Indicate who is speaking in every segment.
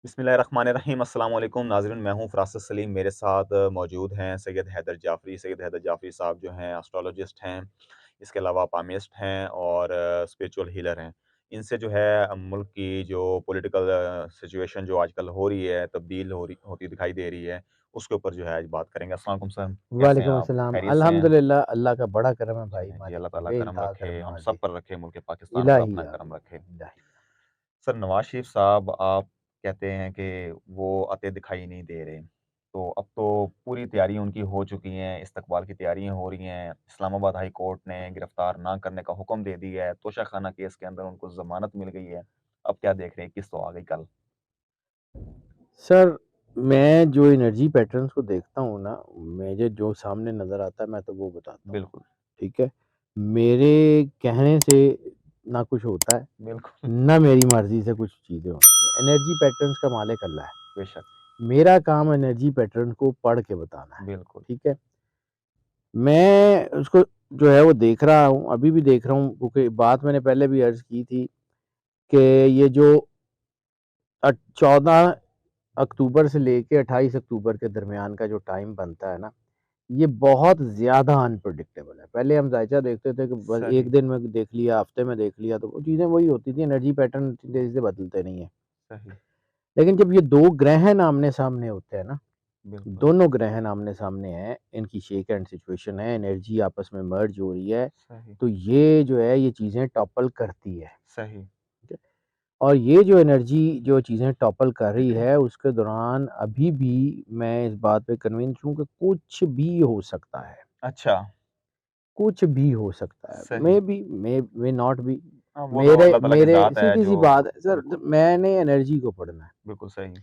Speaker 1: बिस्मिल्लाहिर्रहमानिर्रहीम अस्सलाम वालेकुम नाज़रीन, मैं हूँ फ़रासत सलीम। मेरे साथ मौजूद हैं सैयद हैदर जाफ़री। सैयद हैदर जाफ़री साहब जो हैं एस्ट्रोलॉजिस्ट हैं, इसके अलावा पामिस्ट हैं और स्पिरिचुअल हीलर हैं। इनसे जो है मुल्क की जो पॉलिटिकल सिचुएशन जो आजकल हो रही है, तब्दील हो रही होती दिखाई दे रही है, उसके ऊपर जो है आज बात करेंगे। अस्सलाम वालेकुम सर, कैसे हैं
Speaker 2: वालेकुम
Speaker 1: आप?
Speaker 2: अस्सलाम।
Speaker 1: खैरियत से हैं?
Speaker 2: अल्हम्दुलिल्लाह, अल्लाह का बड़ा करम है भाई,
Speaker 1: चलें जी,
Speaker 2: मालिक
Speaker 1: अल्लाह ताला करम
Speaker 2: बेइंतहा
Speaker 1: रखे,
Speaker 2: करम
Speaker 1: हम
Speaker 2: नवाज़ी।
Speaker 1: सब पर रखे, मुल्क पाकिस्तान पर
Speaker 2: इलाही
Speaker 1: अपना करम
Speaker 2: आमीन,
Speaker 1: रखे।
Speaker 2: इलाही।
Speaker 1: सर नवाज़ शरीफ साहब आप कहते हैं कि वो आते दिखाई नहीं दे रहे। तो अब तो पूरी तैयारियाँ उनकी हो चुकी हैं, इस्तकबाल की तैयारियाँ हो रही हैं। इस्लामाबाद हाई कोर्ट ने गिरफ्तार ना करने का हुक्म दे दिया है। तोशाखाना केस के अंदर उनको ज़मानत मिल गई है। अब क्या देख रहे हैं, किस्त तो आ गई कल।
Speaker 2: सर, मैं जो एनर्जी पैटर्न्स को देखता हूँ ना, मुझे जो सामने नज़र आता है मैं तो वो बताता हूँ,
Speaker 1: बिल्कुल,
Speaker 2: ठीक है? मेरे कहने से ना कुछ होता है,
Speaker 1: बिल्कुल,
Speaker 2: ना मेरी मर्ज़ी से कुछ चीज़ें होती हैं। एनर्जी पैटर्न्स का मालिक अल्लाह है।
Speaker 1: बेशक,
Speaker 2: मेरा काम एनर्जी पैटर्न को पढ़ के बताना है,
Speaker 1: बिल्कुल।
Speaker 2: ठीक है? मैं उसको जो है वो देख रहा हूँ, अभी भी देख रहा हूँ, क्योंकि बात मैंने पहले भी अर्ज़ की थी कि ये जो 14 अक्टूबर से लेके 28 अक्टूबर के दरमियान का जो टाइम बनता है ना, ये बहुत ज़्यादा अनप्रेडिक्टेबल है। पहले हम ज़ायचा देखते थे कि बस
Speaker 1: सही,
Speaker 2: 1 दिन में देख लिया, हफ्ते में देख लिया, तो वो चीज़ें वही होती थी, एनर्जी पैटर्न इतनी तेज़ी से बदलते नहीं हैं।
Speaker 1: सही,
Speaker 2: लेकिन जब ये 2 ग्रहण आमने-सामने होते हैं ना,
Speaker 1: बिल्कुल,
Speaker 2: दोनों ग्रहण आमने-सामने हैं, इनकी शेक हैंड सिचुएशन है, एनर्जी आपस में मर्ज हो रही है,
Speaker 1: सही,
Speaker 2: तो ये जो है ये चीज़ें टॉपल करती है।
Speaker 1: सही।
Speaker 2: ठीक है? और ये जो एनर्जी जो चीज़ें टॉपल कर रही है, उसके दौरान अभी भी मैं इस बात पे कन्विंस हूँ कि कुछ भी हो सकता है,
Speaker 1: अच्छा,
Speaker 2: कुछ भी हो सकता है।
Speaker 1: सही।
Speaker 2: May not be.
Speaker 1: हाँ, वो तो
Speaker 2: मेरे
Speaker 1: अल्लाह ताला की
Speaker 2: मेरे
Speaker 1: ज़ात है
Speaker 2: सीधी-सी
Speaker 1: जो
Speaker 2: बात है सर,
Speaker 1: बिल्कुल,
Speaker 2: मैंने एनर्जी को पढ़ना है।
Speaker 1: बिल्कुल सही।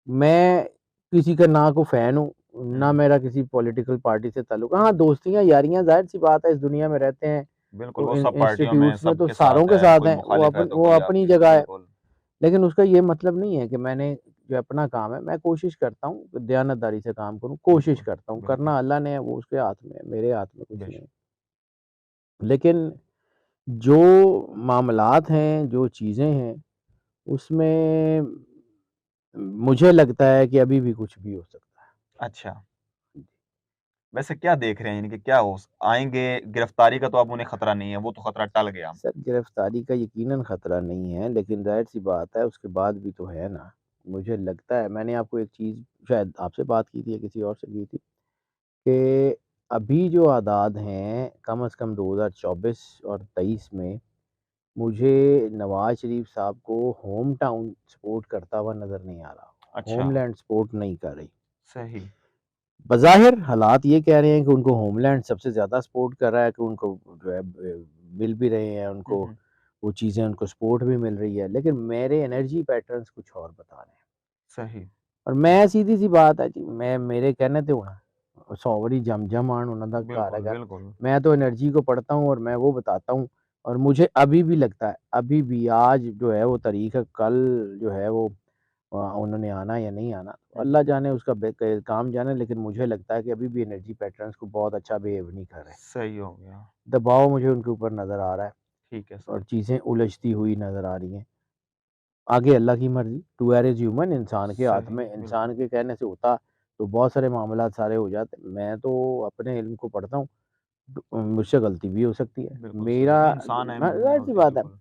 Speaker 2: मैं किसी का ना को फ़ैन हूँ, ना
Speaker 1: हुँ,
Speaker 2: मेरा किसी पॉलिटिकल पार्टी से ताल्लुक है। हाँ, दोस्तियाँ, यारियाँ ज़ाहिर-सी बात है, इस दुनिया में रहते हैं,
Speaker 1: बिल्कुल,
Speaker 2: तो
Speaker 1: वो
Speaker 2: इन
Speaker 1: सब पार्टियों में
Speaker 2: इंस्टीट्यूट्स में तो
Speaker 1: सबके
Speaker 2: सारों
Speaker 1: साथ
Speaker 2: के
Speaker 1: है,
Speaker 2: साथ
Speaker 1: कोई
Speaker 2: हैं,
Speaker 1: मुखालिफ है तो
Speaker 2: वो
Speaker 1: कोई
Speaker 2: अपनी
Speaker 1: आपके
Speaker 2: जगह है।
Speaker 1: बिल्कुल,
Speaker 2: लेकिन उसका ये मतलब नहीं है कि मैंने जो अपना काम है, मैं कोशिश करता हूँ कि दयानतदारी से काम करूँ, कोशिश
Speaker 1: बिल्कुल,
Speaker 2: करता हूँ।
Speaker 1: बिल्कुल,
Speaker 2: करना अल्लाह ने है, वो उसके हाथ में है, मेरे हाथ में कुछ नहीं
Speaker 1: बेशक,
Speaker 2: है। लेकिन जो मामलात हैं, जो चीज़ें हैं, उसमें मुझे लगता है कि अभी भी कुछ भी हो सकता है।
Speaker 1: अच्छा, वैसे क्या देख रहे हैं यानी कि क्या हो स आएँगे, गिरफ्तारी का तो अब उन्हें खतरा नहीं है, वो तो खतरा टल गया।
Speaker 2: सर, गिरफ़्तारी का यकीनन ख़तरा नहीं है, लेकिन ज़ाहिर-सी बात है, उसके बाद भी तो है ना। मुझे लगता है, मैंने आपको एक चीज़ शायद आपसे बात की थी या किसी और से की थी, कि अभी जो आदाद हैं, कम से कम 2024 और 23 में मुझे नवाज़ शरीफ साहब को होम टाउन सपोर्ट करता हुआ नज़र नहीं आ रहा।
Speaker 1: अच्छा,
Speaker 2: होमलैंड सपोर्ट नहीं कर रही।
Speaker 1: सही,
Speaker 2: बज़ाहिर हालात ये कह रहे हैं कि उनको होमलैंड सबसे ज़्यादा सपोर्ट कर रहा है, कि उनको जो है मिल भी रहे हैं,
Speaker 1: हुँ,
Speaker 2: उनको
Speaker 1: हुँ,
Speaker 2: वो चीज़ें, उनको सपोर्ट भी मिल रही है। लेकिन मेरे एनर्जी पैटर्न्स कुछ और बता रहे हैं।
Speaker 1: सही,
Speaker 2: और मैं सीधी-सी बात है जी, मैं मेरे कहने ते होना, 100 वारी जम आण उन्हां दा घर
Speaker 1: बिल्कुल,
Speaker 2: हैगा।
Speaker 1: बिल्कुल,
Speaker 2: मैं तो एनर्जी को पढ़ता हूँ और मैं वो बताता हूँ, और मुझे अभी भी लगता है, अभी भी आज जो है वो तारीख़ है, कल जो है वो उन्होंने आना या नहीं आना,
Speaker 1: हुँ,
Speaker 2: अल्लाह जाने, उसका काम जाने, लेकिन मुझे लगता है कि अभी भी एनर्जी पैटर्न्स को बहुत अच्छा बिहेव नहीं कर रहे।
Speaker 1: सही हो गया,
Speaker 2: दबाव मुझे उनके ऊपर नज़र आ रहा है
Speaker 1: ठीक है सर,
Speaker 2: और चीज़ें उलझती हुई नज़र आ रही हैं। आगे अल्लाह की मर्ज़ी, टू एयर इज़ ह्यूमन, इंसान के हाथ
Speaker 1: सही,
Speaker 2: में,
Speaker 1: बिल्कुल,
Speaker 2: इंसान के कहने से होता तो बहुत सारे मामलात सारे हो जाते। मैं तो अपने इल्म को पढ़ता हूँ, मुझसे गलती भी हो सकती है।
Speaker 1: बिल्कुल सही,
Speaker 2: मेरा
Speaker 1: इंसान है,
Speaker 2: ज़ाहिर-सी
Speaker 1: जी,
Speaker 2: बात है।
Speaker 1: बिल्कुल,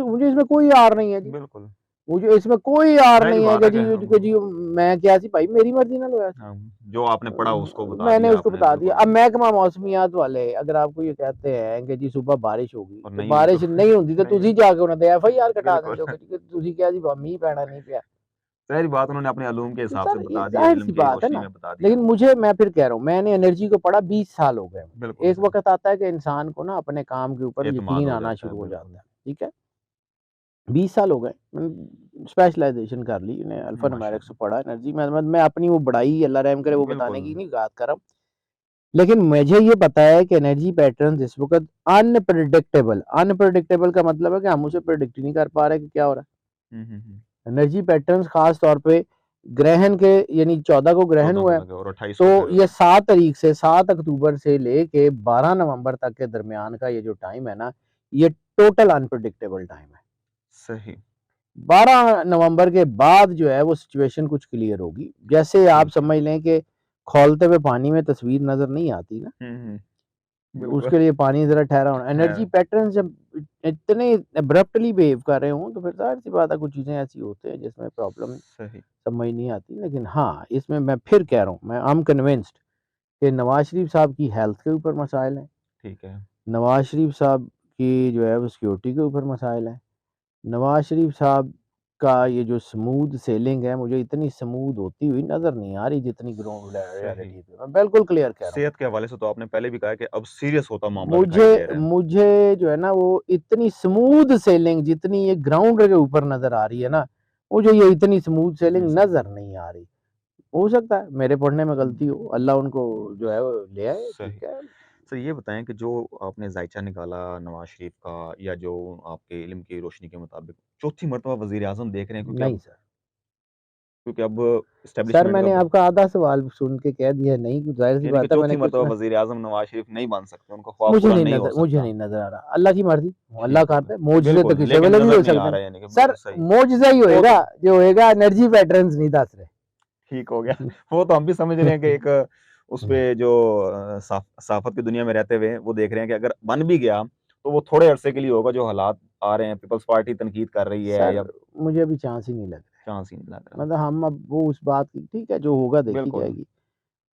Speaker 2: मुझे इसमें कोई आर नहीं है जी।
Speaker 1: बिल्कुल,
Speaker 2: मुझे इसमें कोई आर
Speaker 1: ज़ाहिर-सी
Speaker 2: नहीं है
Speaker 1: बात
Speaker 2: कि
Speaker 1: है कि हम
Speaker 2: जी मैं क्या सी भाई, मेरी मर्ज़ी नाल होया सी।
Speaker 1: जो आपने पढ़ा उसको बता
Speaker 2: मैंने
Speaker 1: दिया
Speaker 2: उसको
Speaker 1: आपने,
Speaker 2: बता दिया।
Speaker 1: बिल्कुल,
Speaker 2: अब महकमा मौसमियात वाले अगर आपको ये कहते हैं कि जी सुबह बारिश होगी,
Speaker 1: और
Speaker 2: तो
Speaker 1: नहीं हुई तो
Speaker 2: बारिश नहीं होंदी ते
Speaker 1: नहीं
Speaker 2: तुसीं जाके उन्हां ते एफआईआर कटा
Speaker 1: बिल्कुल,
Speaker 2: दिंदे हो कि तुसीं किहा जी मींह पैना नहीं पिया।
Speaker 1: ज़ाहिर बात उन्होंने अपने उलूम के
Speaker 2: तो
Speaker 1: हिसाब से
Speaker 2: सर, ये
Speaker 1: बता दिया, इल्म
Speaker 2: ज़ाहिर-सी
Speaker 1: की
Speaker 2: बात है
Speaker 1: रोशनी
Speaker 2: ना।
Speaker 1: में बता दिया।
Speaker 2: लेकिन मैं फिर कह रहा हूँ, मैंने एनर्जी को पढ़ा, 20 साल हो गए
Speaker 1: बिल्कुल
Speaker 2: मुझे। एक
Speaker 1: सही,
Speaker 2: वक़्त आता है कि इंसान को ना अपने काम के ऊपर
Speaker 1: एतमाद
Speaker 2: यकीन
Speaker 1: हो
Speaker 2: आना
Speaker 1: जाता है,
Speaker 2: शुरू हो
Speaker 1: बिल्कुल,
Speaker 2: जाता है, ठीक है? 20 साल हो गए, स्पेशलाइज़ेशन कर ली, मैंने अल्फ़ान्यूमेरिक्स
Speaker 1: माशाअल्लाह,
Speaker 2: पढ़ा, एनर्जी मैं अपनी वो बड़ाई अल्लाह रहम करे वो बताने
Speaker 1: बिल्कुल,
Speaker 2: की नहीं बात कर रहा हूँ। लेकिन मुझे ये पता है कि एनर्जी पैटर्न्स इस वक़्त अनप्रेडिक्टेबल का मतलब है कि हम उसे प्रेडिक्ट ही नहीं कर पा रहे कि क्या हो रहा
Speaker 1: हुँ, हुँ, हुँ,
Speaker 2: है। एनर्जी पैटर्न्स ख़ास तौर पे ग्रहण के, यानी 14 को ग्रहण
Speaker 1: 14 को
Speaker 2: हुआ है,
Speaker 1: लगा और 28 को
Speaker 2: तो
Speaker 1: फिर
Speaker 2: ये 7 तारीख से 7 अक्टूबर से लेके 12 नवंबर तक के दरमियान का ये जो टाइम है ना, ये टोटल अनप्रेडिक्टेबल टाइम है।
Speaker 1: सही,
Speaker 2: 12 नवंबर के बाद जो है वो सिचुएशन कुछ क्लियर होगी। जैसे आप
Speaker 1: ठीक है।
Speaker 2: समझ लें कि खौलते हुए पानी में तस्वीर नज़र नहीं आती ना,
Speaker 1: हुँ, बिल्कुल।
Speaker 2: उसके लिए पानी ज़रा ठहरा होना, एनर्जी
Speaker 1: है,
Speaker 2: पैटर्न्स जब इतने एब्रप्टली बिहेव कर रहे हों, तो फिर ज़ाहिर-सी बात है कुछ चीज़ें ऐसी होती हैं जिसमें प्रॉब्लम
Speaker 1: सही,
Speaker 2: समझ नहीं आती। लेकिन हाँ, इसमें मैं फिर कह रहा हूँ, मैं आई एम कन्विंस्ड कि नवाज़ शरीफ साहब की हेल्थ के ऊपर मसाइल हैं,
Speaker 1: ठीक है।
Speaker 2: नवाज़ शरीफ साहब की जो है वो सिक्योरिटी के ऊपर मसाइल हैं। नवाज़ शरीफ साहब का ये जो स्मूथ सेलिंग है, मुझे इतनी स्मूथ होती हुई नज़र नहीं आ रही जितनी ग्राउंड
Speaker 1: सही।
Speaker 2: रियलिटी पे, मैं बिल्कुल क्लियर कह रहा हूँ।
Speaker 1: सेहत के हवाले से तो आपने पहले भी कहा है कि अब सीरियस होता मामला दिखाई दे
Speaker 2: मुझे
Speaker 1: रहा है।
Speaker 2: मुझे जो है ना वो इतनी स्मूथ सेलिंग जितनी ये ग्राउंड के ऊपर नज़र आ रही है ना, मुझे ये इतनी स्मूथ सेलिंग
Speaker 1: नज़र
Speaker 2: नज़र नहीं आ रही। हो सकता है मेरे पढ़ने में गलती हो, अल्लाह उनको जो है वो ले आए,
Speaker 1: सही।
Speaker 2: ठीक है।
Speaker 1: सर ये बताएँ कि जो आपने ज़ायचा निकाला नवाज़ शरीफ का या जो आपके इल्म की रोशनी के मुताबिक चौथी मर्तबा वज़ीर-ए-आज़म देख रहे हैं
Speaker 2: नहीं सर।
Speaker 1: क्योंकि अब
Speaker 2: सर
Speaker 1: एस्टेब्लिशमेंट का
Speaker 2: मैंने आपका आधा सवाल सुन के कह दिया नहीं, ज़ाहिर-सी
Speaker 1: यानी कि
Speaker 2: बात है मैंने
Speaker 1: चौथी
Speaker 2: कुछ
Speaker 1: मर्तबा
Speaker 2: ना
Speaker 1: वज़ीर-ए-आज़म नवाज़ शरीफ नहीं बन सकते, उनका ख्वाब पूरा नहीं हो
Speaker 2: मुझे
Speaker 1: सकता।
Speaker 2: नहीं नज़र आ रहा। अल्लाह की मर्ज़ी, अल्लाह
Speaker 1: ठीक हो
Speaker 2: खाता
Speaker 1: गया।
Speaker 2: है, मौजज़े तो
Speaker 1: बिल्कुल,
Speaker 2: किसी
Speaker 1: लेकिन
Speaker 2: वेले भी
Speaker 1: नज़र
Speaker 2: हो
Speaker 1: नहीं आ
Speaker 2: सकते हैं।
Speaker 1: रहा है यानी कि
Speaker 2: सर
Speaker 1: बिल्कुल सही।
Speaker 2: मौजज़ा ही
Speaker 1: वो
Speaker 2: होएगा,
Speaker 1: तो
Speaker 2: जो होएगा एनर्जी पैटर्न्स नहीं दस रहे।
Speaker 1: ठीक हो गया। वो तो हम भी समझ रहे हैं कि एक उसपे जो सहाफ़त की दुनिया में रहते हुए वो देख रहे हैं कि अगर बन भी गया, तो वो थोड़े अरसे के लिए होगा जो हालात आ रहे हैं, पीपल्स पार्टी तनकीद कर रही है
Speaker 2: सर
Speaker 1: या
Speaker 2: मुझे अभी चांस ही नहीं लग रहा है।
Speaker 1: चांस ही नहीं लग रहा।
Speaker 2: मतलब हम अब वो उस बात की ठीक है जो होगा देखी
Speaker 1: बिल्कुल,
Speaker 2: जाएगी।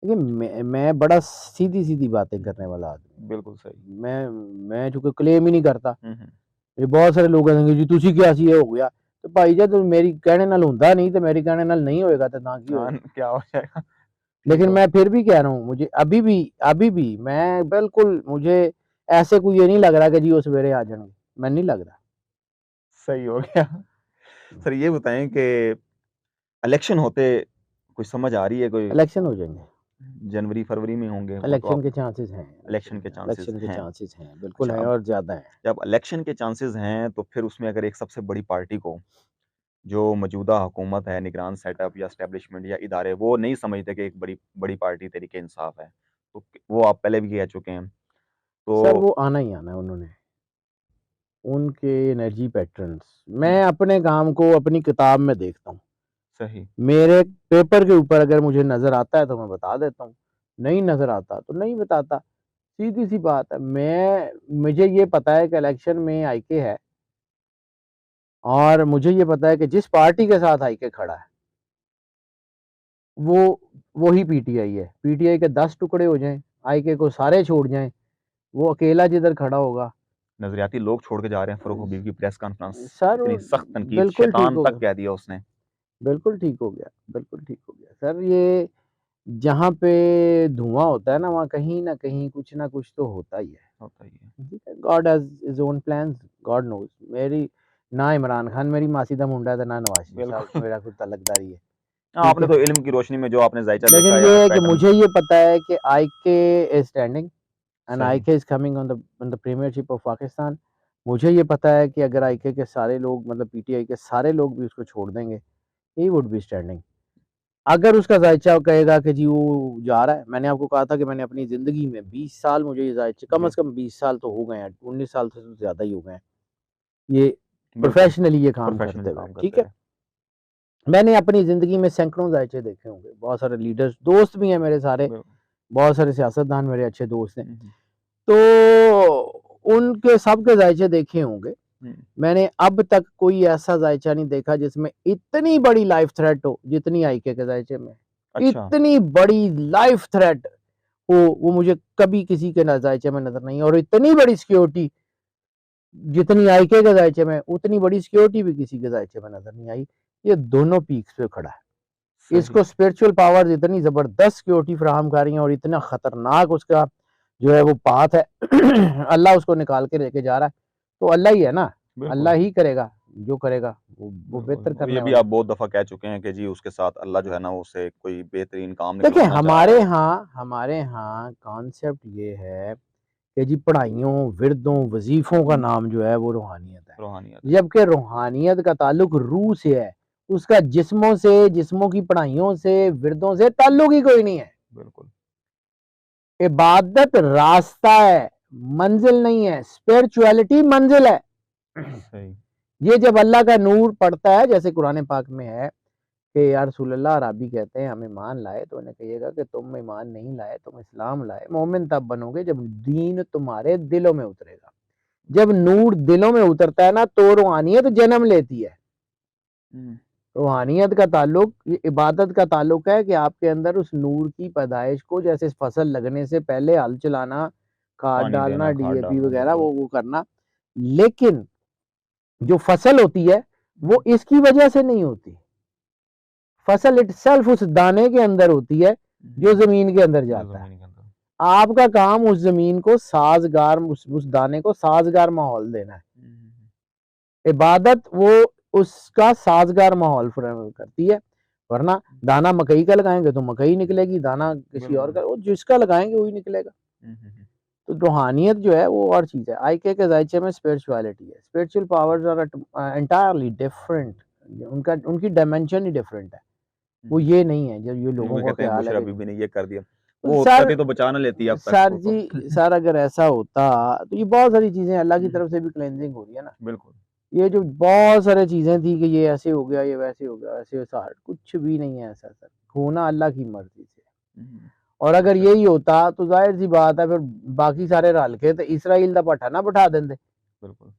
Speaker 2: देखिए मैं बड़ा सीधी-सीधी बातें करने वाला आदमी
Speaker 1: बिल्कुल सही।
Speaker 2: हूँ। मैं चूँकि क्लेम ही नहीं करता।
Speaker 1: हुँ, हुँ।
Speaker 2: ये बहुत सारे लोग कहेंगे जी तुसी क्या सी ये हो गया। तो भाई जान तुम मेरी कहने नाल हुंदा नहीं, तो मेरी कहने नाल नहीं होएगा तो ना की
Speaker 1: हाँ,
Speaker 2: होएगा।
Speaker 1: क्या हो जाएगा? ठीक
Speaker 2: लेकिन
Speaker 1: हो
Speaker 2: मैं फिर भी कह रहा हूँ मुझे अभी भी मैं बिल्कुल मुझे ऐसे कोई ये नहीं लग रहा कि जी वो सवेरे आ जाएँगे। मैं नहीं लग रहा।
Speaker 1: सही हो गया। सर ये बताएँ कि इलेक्शन होते कोई समझ आ रही है कोई
Speaker 2: इलेक्शन हो जाएँगे।
Speaker 1: जनवरी, फरवरी में होंगे, वो तो
Speaker 2: इलेक्शन
Speaker 1: आप
Speaker 2: के चांसेस हैं
Speaker 1: इलेक्शन के चांसेस
Speaker 2: इलेक्शन के
Speaker 1: हैं।
Speaker 2: चांसेस हैं, बिल्कुल
Speaker 1: अच्छा
Speaker 2: हैं
Speaker 1: अब
Speaker 2: और ज़्यादा हैं।
Speaker 1: जब इलेक्शन के चांसेस हैं, तो फिर उसमें अगर एक सबसे बड़ी पार्टी को, जो मौजूदा हुकूमत है, निगरान सेटअप या एस्टेब्लिशमेंट या इदारे, वो नहीं समझते कि एक बड़ी बड़ी पार्टी तहरीक-ए-इंसाफ है, तो वो आप पहले भी कह चुके हैं।
Speaker 2: सर
Speaker 1: तो
Speaker 2: वो आना ही आना है उन्होंने। उनके एनर्जी पैटर्न्स
Speaker 1: हुँ,
Speaker 2: मैं अपने काम को अपनी किताब में देखता हूँ।
Speaker 1: सही,
Speaker 2: मेरे पेपर के ऊपर अगर मुझे नज़र आता है तो मैं बता देता हूँ, नहीं नज़र आता तो नहीं बताता। सीधी-सी बात है। मुझे ये पता है कि इलेक्शन में आईके है और मुझे ये पता है कि जिस पार्टी के साथ आईके खड़ा है, वो वही पीटीआई है। पीटीआई के 10 टुकड़े हो जाएँ, आईके को सारे छोड़ जाएँ, वो अकेला जिधर खड़ा होगा
Speaker 1: नज़रियाती लोग छोड़ के जा रहे हैं, फ़ारूक हबीब की प्रेस कॉन्फ्रेंस,
Speaker 2: सर वो
Speaker 1: इतनी सख्त तनकीद,
Speaker 2: बिल्कुल ठीक
Speaker 1: शैतान
Speaker 2: हो
Speaker 1: तक
Speaker 2: गया,
Speaker 1: कह दिया उसने।
Speaker 2: बिल्कुल ठीक हो गया, बिल्कुल ठीक हो गया। सर ये जहाँ पे धुआँ होता है ना, वहाँ कहीं न कहीं कुछ न कुछ तो होता ही है।
Speaker 1: होता ही है।
Speaker 2: ठीक है, God has his own plans, God knows. मेरी ना इमरान खान मेरी मासी दा मुंडा है ते ना नवाज़ शरीफ साहब
Speaker 1: बिल्कुल।
Speaker 2: मेरा कोई तलकदारी है,
Speaker 1: हाँ,
Speaker 2: ठीक
Speaker 1: आपने
Speaker 2: है।
Speaker 1: तो इल्म की रोशनी में जो आपने ज़ायचा
Speaker 2: लेकिन
Speaker 1: देखा
Speaker 2: ये
Speaker 1: या
Speaker 2: है कि
Speaker 1: पैटर्न
Speaker 2: मुझे ये पता है कि आईके इज़ स्टैंडिंग एंड
Speaker 1: सही,
Speaker 2: IK is coming on the premiership of Pakistan. मुझे ये पता है कि अगर आईके के सारे लोग मतलब पीटीआई के सारे लोग भी उसको छोड़ देंगे, ही वुड बी स्टैंडिंग। अगर उसका ज़ायचा कहेगा कि जी वो जा रहा है, मैंने आपको कहा था कि मैंने अपनी ज़िंदगी में 20 साल मुझे ये ज़ायचे कम
Speaker 1: जी,
Speaker 2: से कम 20 साल तो हो गए हैं, 19 साल से तो ज़्यादा ही हो गए हैं, ये
Speaker 1: बिल्कुल,
Speaker 2: प्रोफ़ेशनली ये काम करते
Speaker 1: प्रोफ़ेशनली
Speaker 2: हुए,
Speaker 1: काम
Speaker 2: ठीक
Speaker 1: करते
Speaker 2: है?
Speaker 1: रहे।
Speaker 2: मैंने अपनी ज़िंदगी में सैकड़ों ज़ायचे देखे होंगे, बहुत सारे लीडर्स दोस्त भी हैं मेरे सारे,
Speaker 1: बिल
Speaker 2: बहुत सारे सियासतदान मेरे अच्छे दोस्त हैं।
Speaker 1: हुँ, हुँ,
Speaker 2: तो उनके सबके ज़ायचे देखे होंगे।
Speaker 1: हुँ।
Speaker 2: मैंने अब तक कोई ऐसा ज़ायचा नहीं देखा जिसमें इतनी बड़ी लाइफ़ थ्रेट हो, जितनी आईके के ज़ायचे में।
Speaker 1: अच्छा,
Speaker 2: इतनी बड़ी लाइफ़ थ्रेट वो मुझे कभी किसी के ज़ायचे में नज़र नहीं आई और इतनी बड़ी सिक्योरिटी जितनी आईके के ज़ायचे में, उतनी बड़ी सिक्योरिटी भी किसी के ज़ायचे में नज़र नहीं आई। ये दोनों पीक्स पे खड़ा है।
Speaker 1: सही,
Speaker 2: इसको स्पिरिचुअल पावर्स इतनी ज़बरदस्त सिक्योरिटी फराहम कर रही हैं और इतना ख़तरनाक उसका जो है वो पाथ है अल्लाह उसको निकाल के लेके जा रहा है। तो अल्लाह ही है ना, अल्लाह
Speaker 1: बिल्कुल,
Speaker 2: ही करेगा, जो करेगा वो बेहतर
Speaker 1: बिल्कुल। ये
Speaker 2: करने
Speaker 1: भी
Speaker 2: वाला
Speaker 1: आप
Speaker 2: है।
Speaker 1: बहुत दफ़ा कह चुके हैं कि जी उसके साथ अल्लाह जो है ना उसे कोई बेहतरीन काम
Speaker 2: देखिए
Speaker 1: निकलवाना चाह रहा है।
Speaker 2: हमारे यहाँ कॉन्सेप्ट ये है कि जी पढ़ाइयों, विरदों, वज़ीफ़ों का नाम जो है वो रूहानियत है।
Speaker 1: रूहानियत है,
Speaker 2: जबकि रूहानियत का ताल्लुक रूह से है, उसका जिस्मों से, जिस्मों की पढ़ाइयों से, विरदों से ताल्लुक ही कोई नहीं है।
Speaker 1: बिल्कुल,
Speaker 2: इबादत रास्ता है, मंज़िल नहीं है, स्पिरिचुअलिटी मंज़िल है।
Speaker 1: सही,
Speaker 2: ये जब अल्लाह का नूर पड़ता है, जैसे कुरान पाक में है कि या रसूलल्लाह, अरबी कहते हैं हम ईमान लाए, तो उन्हें कहिएगा कि तुम ईमान नहीं लाए, तुम इस्लाम लाए। मोमिन तब बनोगे जब दीन तुम्हारे दिलों में उतरेगा। जब नूर दिलों में उतरता है ना, तो रूहानियत जन्म लेती है।
Speaker 1: हुँ,
Speaker 2: रूहानियत का ताल्लुक, ये इबादत का ताल्लुक है कि आपके अंदर उस नूर की पैदाइश को, जैसे फसल लगने से पहले हल चलाना, खाद
Speaker 1: पानी
Speaker 2: डालना,
Speaker 1: देना, खाद
Speaker 2: डीएपी
Speaker 1: डालना,
Speaker 2: वगैरह,
Speaker 1: बिल्कुल।
Speaker 2: वो करना। लेकिन जो फसल होती है, वो
Speaker 1: हुँ,
Speaker 2: इसकी वजह से नहीं होती। फसल इटसेल्फ उस दाने के अंदर होती है, जो
Speaker 1: हुँ,
Speaker 2: ज़मीन के अंदर
Speaker 1: जो
Speaker 2: जाता है।
Speaker 1: ज़मीन के अंदर।
Speaker 2: आपका काम उस ज़मीन को साज़गार, उस दाने को साज़गार माहौल देना है।
Speaker 1: हुँ, हुँ, हुँ।
Speaker 2: इबादत वो उसका साज़गार माहौल फ़राहम करती है, वरना दाना मकई का लगाएँगे तो मकई निकलेगी, दाना किसी और
Speaker 1: बिल्कुल।
Speaker 2: का, वो जिसका लगाएँगे वही निकलेगा।
Speaker 1: हुँ, हुँ, हुँ।
Speaker 2: तो रूहानियत जो है वो और चीज़ है। आईके के ज़ायचे में स्पिरिचुअलिटी है। Spiritual powers are entirely different. उनका, उनकी डायमेंशन ही डिफरेंट है। वो
Speaker 1: हुँ।
Speaker 2: ये नहीं है जो ये
Speaker 1: वो
Speaker 2: लोगों का
Speaker 1: कहते हैं
Speaker 2: ख़्याल है
Speaker 1: बुशरा
Speaker 2: कि
Speaker 1: बीबी ने ये कर दिया। वो होता
Speaker 2: सर
Speaker 1: भी तो बचा ना लेती अब तक
Speaker 2: सर
Speaker 1: वो तो।
Speaker 2: जी, सर अगर ऐसा होता तो ये बहुत सारी चीज़ें अल्लाह की
Speaker 1: हुँ, हुँ।
Speaker 2: तरफ से भी क्लेंजिंग हो रही है ना।
Speaker 1: बिल्कुल।
Speaker 2: ये जो बहुत सारी चीज़ें थी कि ये ऐसे हो गया, ये वैसे हो गया, ऐसे सार कुछ भी नहीं है ऐसा सर। होना अल्लाह की मर्ज़ी से।
Speaker 1: हुँ, हुँ।
Speaker 2: और अगर
Speaker 1: बेशक,
Speaker 2: यही होता तो ज़ाहिर-सी बात है, फिर बाकी सारे रल के तो इसराइल दा भट्ठा ना बिठा देंदे।
Speaker 1: बिल्कुल।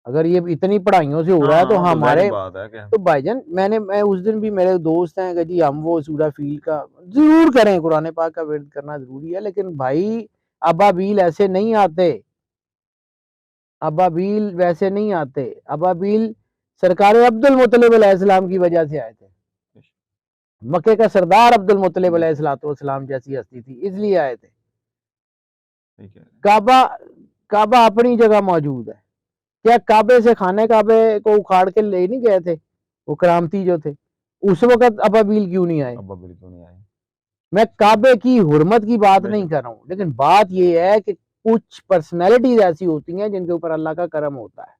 Speaker 2: अगर ये इतनी पढ़ाइयों से हो रहा है तो
Speaker 1: हाँ, वो तो ज़ाहिर-सी
Speaker 2: हमारे,
Speaker 1: बात है कि
Speaker 2: तो भाईजान मैं उस दिन भी, मेरे दोस्त हैं कि जी हम वो सूरह फ़ील का ज़रूर करें, कुरान पाक का विर्द करना ज़रूरी है, लेकिन भाई अबाबील ऐसे नहीं आते। अबाबील वैसे नहीं आते। अबाबील सरकार अब्दुल मुत्तलिब अलैहिस्सलाम की वजह से आए थे।
Speaker 1: बेशक,
Speaker 2: मक्के का सरदार अब्दुल मुत्तलिब
Speaker 1: बिल्कुल,
Speaker 2: अलैहिस्सलाम जैसी हस्ती थी, इसलिए आए थे।
Speaker 1: सही कह रहे हैं।
Speaker 2: काबा, काबा अपनी जगह मौजूद है। क्या काबे से, खाने काबे को उखाड़ के ले नहीं गए थे वो करामती जो थे? उस
Speaker 1: हुँ,
Speaker 2: वक़्त अबाबील क्यों नहीं आए?
Speaker 1: अब बिल्कुल नहीं आए।
Speaker 2: मैं
Speaker 1: सही है।
Speaker 2: काबे की हुर्मत की बात नहीं
Speaker 1: बेशक,
Speaker 2: कर रहा हूँ, लेकिन बात ये है कि कुछ पर्सनैलिटीज़ ऐसी होती हैं जिनके ऊपर अल्लाह का करम होता है।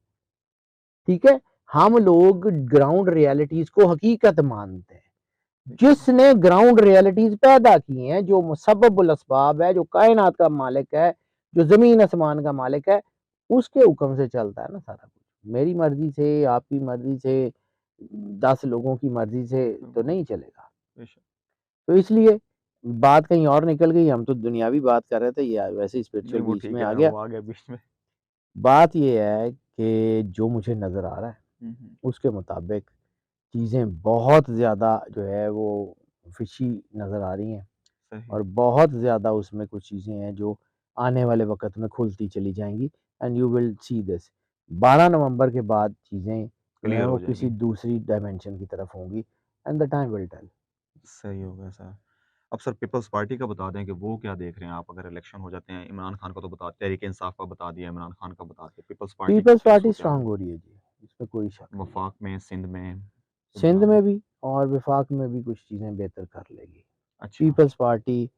Speaker 2: ठीक है? हम लोग ग्राउंड रियलिटीज़ को हकीकत मानते हैं।
Speaker 1: बेशक,
Speaker 2: जिसने ग्राउंड रियलिटीज़ पैदा की हैं, जो मुसब्बिबुल अस्बाब है, जो कायनात का मालिक है, जो ज़मीन-आसमान का मालिक है, उसके हुक्म से चलता है ना सारा कुछ। मेरी मर्ज़ी से, आपकी मर्ज़ी से, 10 लोगों की मर्ज़ी से तो
Speaker 1: बिल्कुल,
Speaker 2: नहीं चलेगा।
Speaker 1: बेशक।
Speaker 2: तो इसलिए बात कहीं और निकल गई, हम तो दुनियावी बात कर रहे थे, ये वैसे ही
Speaker 1: नहीं,
Speaker 2: स्पिरिचुअल
Speaker 1: वो
Speaker 2: बीच
Speaker 1: ठीक
Speaker 2: में
Speaker 1: है,
Speaker 2: आ गया।
Speaker 1: वो आ गया बीच में।
Speaker 2: बात ये है कि जो मुझे नज़र आ रहा है,
Speaker 1: हुँ, हुँ।
Speaker 2: उसके मुताबिक चीज़ें बहुत ज़्यादा जो है वो फ़िशी नज़र आ रही हैं।
Speaker 1: सही,
Speaker 2: और बहुत ज़्यादा उसमें कुछ चीज़ें हैं जो आने वाले वक़्त में खुलती चली जाएँगी, and you will see this. 12 नवंबर के बाद चीज़ें जो हैं
Speaker 1: क्लियर
Speaker 2: वो
Speaker 1: हो
Speaker 2: किसी
Speaker 1: जाएँगी।
Speaker 2: दूसरी डायमेंशन की तरफ होंगी, and the time will tell.
Speaker 1: सही हो गया सर। अब सर पीपल्स पार्टी का बता दें कि वो क्या देख रहे हैं आप अगर इलेक्शन हो जाते हैं? इमरान खान का तो बता तहरीक-ए-इंसाफ का बता दिया, इमरान खान का बता दिया। पीपल्स पार्टी का
Speaker 2: पीपल्स
Speaker 1: क्या
Speaker 2: पार्टी
Speaker 1: सूरत-ए-हाल
Speaker 2: स्ट्रॉन्ग
Speaker 1: है?
Speaker 2: हो रही है जी, इसमें कोई शक नहीं है।
Speaker 1: वफ़ाक में, सिंध में,
Speaker 2: सिंध
Speaker 1: पंजाब
Speaker 2: में
Speaker 1: में?
Speaker 2: भी और वफ़ाक में भी कुछ चीज़ें बेहतर कर लेगी।
Speaker 1: अच्छा,
Speaker 2: पीपल्स पार्टी,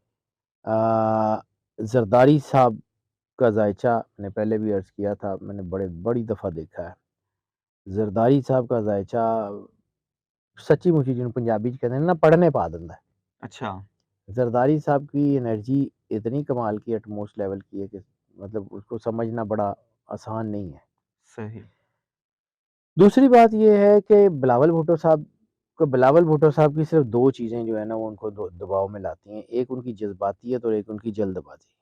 Speaker 2: अ, ज़रदारी साहब का ज़ायचा मैंने पहले भी अर्ज़ किया था, मैंने बड़ी दफ़ा देखा है। ज़रदारी साहब का ज़ायचा सच्ची-मुच्ची जिन्हों पंजाबी च कहते हैं ना, पढ़ने पा देंदा है।
Speaker 1: अच्छा,
Speaker 2: ज़रदारी साहब की एनर्जी इतनी कमाल की एटमॉस्ट लेवल की है कि मतलब उसको समझना बड़ा आसान नहीं है।
Speaker 1: सही।
Speaker 2: दूसरी बात ये है कि बिलावल भुट्टो साहब की सिर्फ़ 2 चीज़ें जो है ना वो उनको दबाव में लाती हैं। एक उनकी जज़्बातियत और एक उनकी जल्दबाज़ी।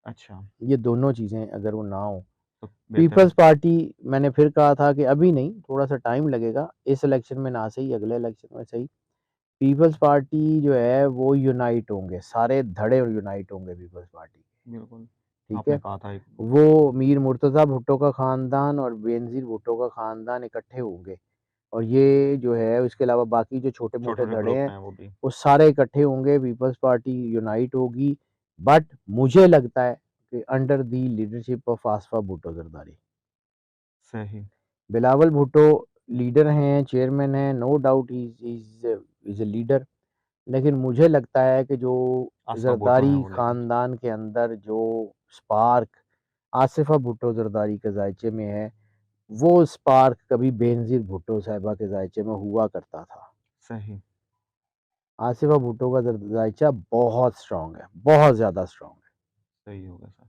Speaker 1: अच्छा,
Speaker 2: ये दोनों चीज़ें अगर वो ना हो,
Speaker 1: तो बेहतर है।
Speaker 2: पीपल्स पार्टी, मैंने फिर कहा था कि अभी नहीं, थोड़ा-सा टाइम लगेगा। इस इलेक्शन में ना सही, अगले इलेक्शन में सही। पीपल्स पार्टी जो है वो यूनाइट होंगे, सारे धड़े यूनाइट होंगे पीपल्स पार्टी के,
Speaker 1: बिल्कुल,
Speaker 2: ठीक
Speaker 1: आपने
Speaker 2: है?
Speaker 1: कहा था एक
Speaker 2: वो मीर मुर्तज़ा भुट्टो का ख़ानदान और बेनज़ीर भुट्टो का ख़ानदान इकट्ठे होंगे, और ये जो है उसके अलावा बाकी जो छोटे-मोटे
Speaker 1: छोटे-छोटे
Speaker 2: धड़े
Speaker 1: ग्रुप
Speaker 2: हैं,
Speaker 1: हैं वो भी।
Speaker 2: वो सारे इकट्ठे होंगे, पीपल्स पार्टी यूनाइट होगी। बट मुझे लगता है कि under the leadership of Asifa Bhutto Zardari.
Speaker 1: सही,
Speaker 2: बिलावल भुट्टो लीडर हैं, चेयरमैन हैं, no doubt he is a leader. लेकिन मुझे लगता है कि जो
Speaker 1: आसफ़ा भुट्टो हैं
Speaker 2: ज़रदारी
Speaker 1: वो लेकिन।
Speaker 2: ख़ानदान के अंदर जो स्पार्क आसिफ़ा भुट्टो ज़रदारी के ज़ायचे में है, वो स्पार्क कभी बेनज़ीर भुट्टो साहिबा के ज़ायचे में हुआ करता था।
Speaker 1: सही,
Speaker 2: आसिफ़ा भुट्टो का ज़ायचा बहुत स्ट्रॉन्ग है, बहुत ज़्यादा स्ट्रॉन्ग है।
Speaker 1: सही हो गया सर।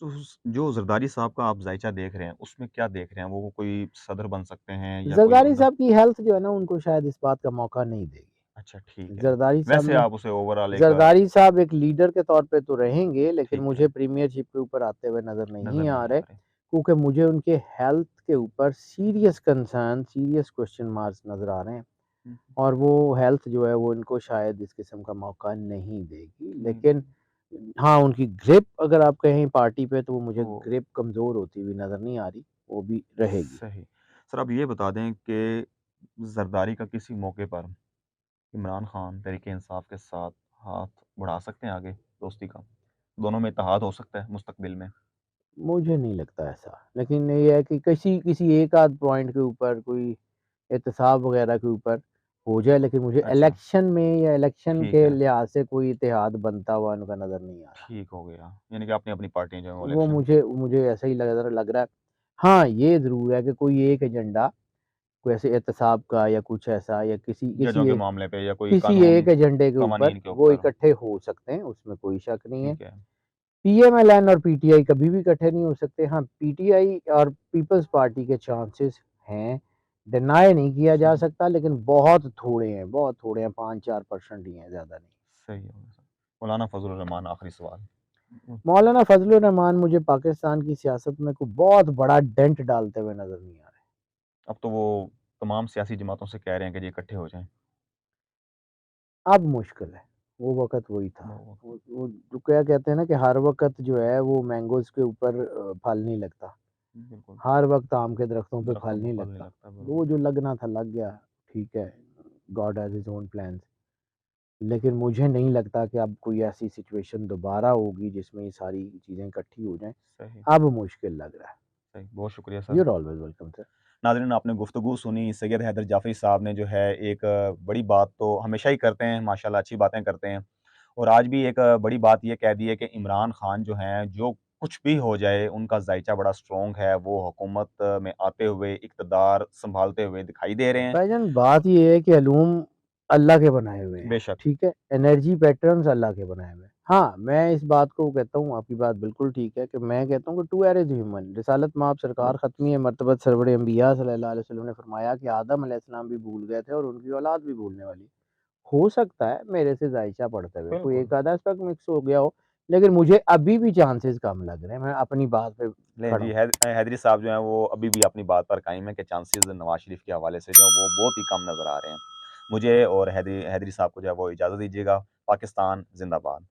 Speaker 1: तो उस जो ज़रदारी साहब का आप ज़ायचा देख रहे हैं, उसमें क्या देख रहे हैं? वो कोई सदर बन सकते हैं या कोई
Speaker 2: ज़रदारी
Speaker 1: ओहदा?
Speaker 2: साहब की हेल्थ जो है ना उनको शायद इस बात का मौका नहीं देगी।
Speaker 1: अच्छा, ठीक है।
Speaker 2: ज़रदारी साहब
Speaker 1: वैसे
Speaker 2: में
Speaker 1: आप उसे ओवरॉल एक
Speaker 2: ज़रदारी साहब एक लीडर के तौर पे तो रहेंगे, लेकिन
Speaker 1: ठीक
Speaker 2: मुझे
Speaker 1: है,
Speaker 2: प्रीमियरशिप के ऊपर आते हुए नज़र
Speaker 1: नज़र
Speaker 2: नहीं आ
Speaker 1: नहीं
Speaker 2: रहे,
Speaker 1: आ रहे।
Speaker 2: क्योंकि मुझे उनके हेल्थ के ऊपर serious concern, serious question marks नज़र आ रहे हैं
Speaker 1: हुँ,
Speaker 2: और वो हेल्थ जो है वो इनको शायद इस किस्म का मौका नहीं देगी।
Speaker 1: नहीं
Speaker 2: लेकिन
Speaker 1: देगी।
Speaker 2: हाँ, उनकी ग्रिप अगर आप कहें पार्टी पे तो वो मुझे
Speaker 1: तो
Speaker 2: ग्रिप कमज़ोर होती हुई नज़र नहीं आ रही, वो भी रहेगी।
Speaker 1: सही। सर आप ये बता दें कि ज़रदारी का किसी मौके पर इमरान खान तहरीक-ए-इंसाफ के साथ हाथ बढ़ा सकते हैं आगे दोस्ती का? दोनों में इत्तेहाद हो सकता है मुस्तकबिल में?
Speaker 2: मुझे नहीं लगता ऐसा, लेकिन ये है कि किसी किसी एक आध पॉइंट के ऊपर कोई एहतसाब वगैरह के ऊपर हो जाए, लेकिन मुझे
Speaker 1: अच्छा,
Speaker 2: इलेक्शन में या इलेक्शन
Speaker 1: ठीक
Speaker 2: के
Speaker 1: है।
Speaker 2: लिहाज़ से कोई इत्तेहाद बनता हुआ उनका नज़र नहीं आ रहा।
Speaker 1: ठीक हो गया। यानी कि अपनी-अपनी पार्टियाँ जो हैं वो
Speaker 2: वो
Speaker 1: इलेक्शन
Speaker 2: मुझे ऐसा ही लग रहा है। हाँ, ये ज़रूर है कि कोई एक एजेंडा, कोई ऐसे एहतसाब का या कुछ ऐसा या
Speaker 1: जजों के मामले पे या कोई
Speaker 2: किसी
Speaker 1: कानून
Speaker 2: एक एजेंडे के ऊपर
Speaker 1: कवानीन के
Speaker 2: वो
Speaker 1: ऊपर।
Speaker 2: इकट्ठे हो सकते हैं, उसमें कोई शक नहीं है।
Speaker 1: ठीक है,
Speaker 2: पीएमएलएन और पीटीआई कभी भी इकट्ठे नहीं हो सकते। हाँ, पीटीआई और पीपल्स पार्टी के चांसेस हैं, डिनाय नहीं किया जा
Speaker 1: सही,
Speaker 2: सकता, लेकिन बहुत थोड़े हैं, 5-4% ही हैं, ज़्यादा नहीं।
Speaker 1: सही हो गया सर। मौलाना फज़लुर रहमान आखिरी सवाल।
Speaker 2: मौलाना फज़लुर रहमान मुझे पाकिस्तान की सियासत में कोई बहुत बड़ा डेंट डालते हुए नज़र नहीं आ रहे।
Speaker 1: अब तो वो तमाम सियासी जमातों से कह रहे हैं कि जी इकट्ठे हो जाएँ।
Speaker 2: अब मुश्किल है, वो वक़्त वही था।
Speaker 1: वो
Speaker 2: वो जो क्या कहते हैं ना कि हर वक़्त जो है वो मैंगोज़ के ऊपर फल नहीं लगता।
Speaker 1: बिल्कुल,
Speaker 2: हर वक़्त आम के दरख्तों पे फल
Speaker 1: दरख्तों पे
Speaker 2: नहीं
Speaker 1: फल नहीं
Speaker 2: लगता।
Speaker 1: लगता,
Speaker 2: वो
Speaker 1: बिल्कुल।
Speaker 2: जो लगना था लग गया, ठीक है, God has his own plans. लेकिन मुझे नहीं लगता कि अब कोई ऐसी सिचुएशन दोबारा होगी जिसमें ये सारी चीज़ें इकट्ठी हो जाएँ।
Speaker 1: सही,
Speaker 2: अब मुश्किल लग रहा है।
Speaker 1: सही। बहुत शुक्रिया sir.
Speaker 2: You are always welcome sir.
Speaker 1: नाज़रीन आपने गुफ्तगू सुनी, सैयद हैदर जाफ़री साहब ने जो है एक बड़ी बात तो हमेशा ही करते हैं, माशाल्लाह अच्छी बातें करते हैं। और आज भी एक बड़ी बात ये कह दी है कि इमरान खान जो हैं, जो कुछ भी हो जाए, उनका ज़ायचा बड़ा स्ट्रॉन्ग है, वो हुकूमत में आते हुए, इक़्तिदार सँभालते हुए दिखाई दे रहे हैं।
Speaker 2: भाईजान बात ये है कि अल्लूम अल्लाह के बनाए हुए हैं,
Speaker 1: बेशक,
Speaker 2: ठीक है? एनर्जी पैटर्न्स अल्लाह के बनाए हुए हैं। हाँ, मैं इस बात को कहता हूँ, आपकी बात बिल्कुल ठीक है कि मैं कहता हूँ कि टू एयर इज़ ह्यूमन। रिसालत माब सरकार ख़त्मी मर्तबत सरवरे अंबिया सल्लल्लाहु अलैहि वसल्लम ने फरमाया कि आदम अलैहिस्सलाम भी भूल गए थे और उनकी औलाद भी भूलने वाली है। हो सकता है मेरे से ज़ायचा पड़ते हुए कोई
Speaker 1: बिल्कुल।
Speaker 2: एक आधा एस्पेक्ट मिक्स हो गया हो, लेकिन मुझे अभी भी चांसेस कम लग रहे हैं। मैं अपनी बात पे
Speaker 1: नहीं
Speaker 2: खड़ा
Speaker 1: जी,
Speaker 2: हूँ।
Speaker 1: हैदरी साहब जो हैं, वो अभी भी अपनी बात पर कायम हैं कि चांसेज़ नवाज़ शरीफ के हवाले से जो हैं, वो बहुत ही कम नज़र आ रहे हैं। मुझे और हैदरी हैदरी साहब को जो है, वो इजाज़त दीजिएगा। पाकिस्तान ज़िंदाबाद।